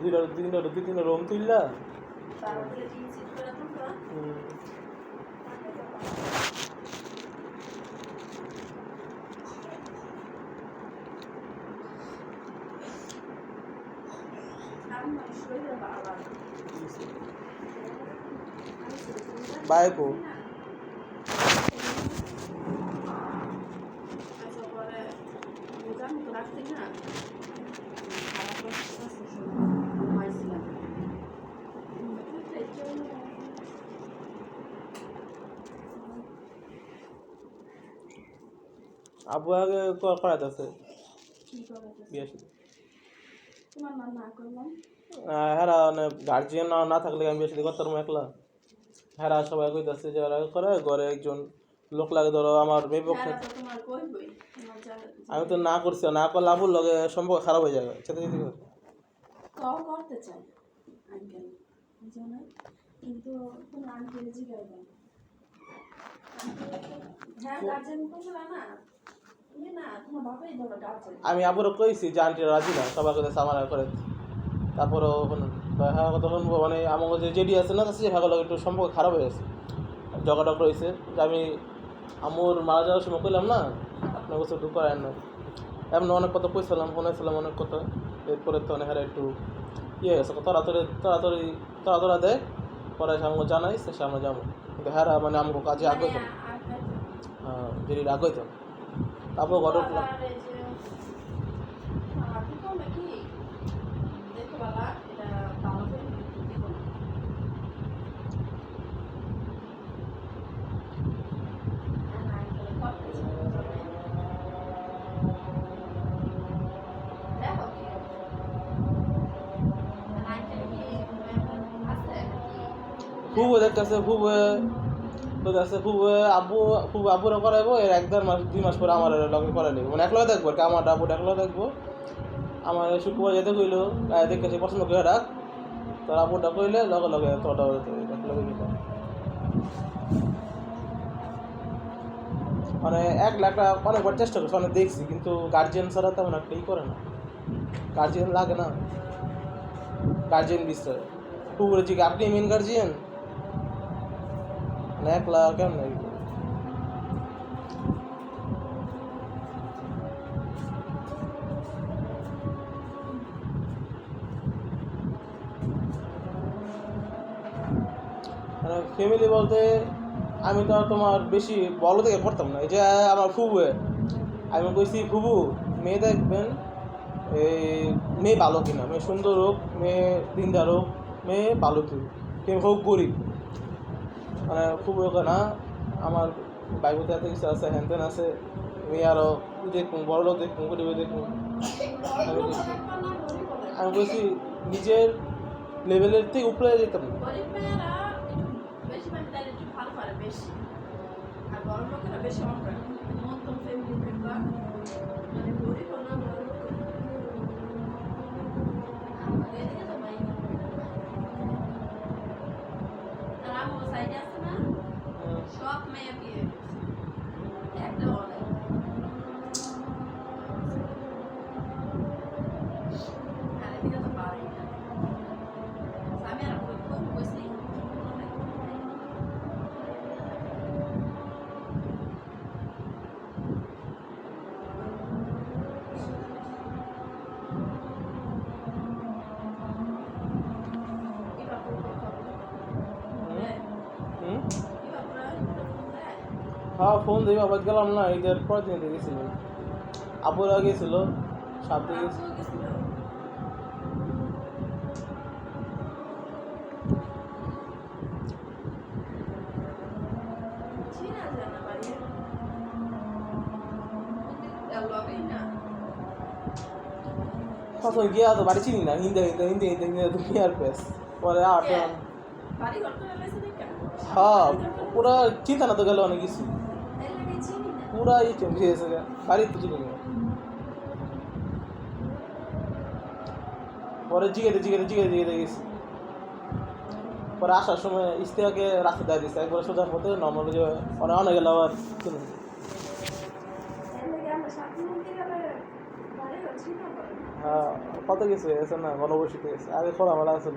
দুই তিনটা রুম তুললা বাইকও আবু আগে করাইতেছে হ্যাঁ গার্জিয়ান না থাকলে আমি বিয়ে শাদী করতাম একলা। হ্যাঁ সবাই কইতাছে যে ওরা করে ঘরে একজন লোক লাগে, ধরো আমার মেয়ে পক্ষে আমি তো না করছি, না করলে আবুর লগে সম্পর্ক খারাপ হয়ে যাবে। সেটা যদি করতে চাই কিন্তু তুমি আন্টির জিগাইবা হ্যাঁ গার্জেন করবে না আমি আবুরও কইছি যে আন্টি রাজি না, সবাই কথা সামানা করে। তারপরও হ্যাঁ তখন মানে আমার যে জেডি আছে না সে ভালো লাগে একটু সম্পর্ক খারাপ হয়ে গেছে, জগাডগ রয়েছে যে আমি আমুর মারা যাওয়ার সময় কইলাম না আপনার কিছু একটু করেন না, এমন অনেক কথা কইছিলাম শোনাইছিলাম অনেক কথা। এরপরে তো অনেক একটু ইয়ে গেছে তাড়াতাড়ি দেয়, পরে আমাকে জানাই সে আমরা যাবো। কিন্তু হ্যাঁ মানে আমাকে কাজে আগ্রহতাম, হ্যাঁ জেডি আগ্রহতাম। তারপর ঘরে উঠলাম খুব দেখতেছে খুব আব্বুরা করাইবো, এর 1-2 মাস পরে আমার লগে করাই নেবো, মানে একলা দেখবো আর কি। আমার আব্বুটা একলা দেখবো। আমার শুক্রবার যেতে কইলো দেখে সে পছন্দ করে রাখ, তোর আব্বুটা কইলে লগে তোরটা মানে 1 লাখ টাকা অনেকবার চেষ্টা করছে, অনেক দেখছি, কিন্তু গার্জিয়ান ছাড়া তেমন একটা করে না, গার্জিয়ান লাগে না, গার্জিয়ান বিষয় খুব বলেছি আপনি মেন গার্জিয়ান 1 লাখ কেমন লাগবে। মানে ফ্যামিলি বলতে আমি তো তোমার বেশি বড় থেকে করতাম না। এই যে আমার ফুবু, আমি কইছি ফুবু মেয়ে দেখবেন, এই মেয়ে ভালো কিনা, মেয়ে সুন্দর হোক, মেয়ে দিনদার হোক, মেয়ে ভালো কি হোক গরিব, মানে খুব না আমার বাইবতে এত কিছু আছে, হ্যান আছে, মেয়ে আরও দেখুন বড় লোক দেখুন গরিব দেখুন। আমি বলছি নিজের লেভেলের থেকে উপরে যেতাম না। সব মেয়ে বিয়ে একটা অনেক হ্যাঁ ফোন দেবে আবার গেলাম না, ঈদের পর দিন গেছিল, আবুরা গেছিল, সাথে গেছিল। তখন গিয়া তো বাড়ি চিনি না, হিন্দে তুমি আর পেস পরে হ্যাঁ পুরা চিন্তা না তো গেল অনেক কিছু, পুরা এই চমকে গেছে বাড়ির তো চিনি না। পরে জিগেতে গেছি পরে আসার সময় ইস্তিয়াকে রাস্তা দিয়ে দিচ্ছে একবার সোজা পথে নর্মাল যে অনেক অনেক গেলে আবার চলে গেছে। হ্যাঁ কত কিছু হয়ে গেছে না, গণবসিতে গেছে, আগে খোলামেলা ছিল।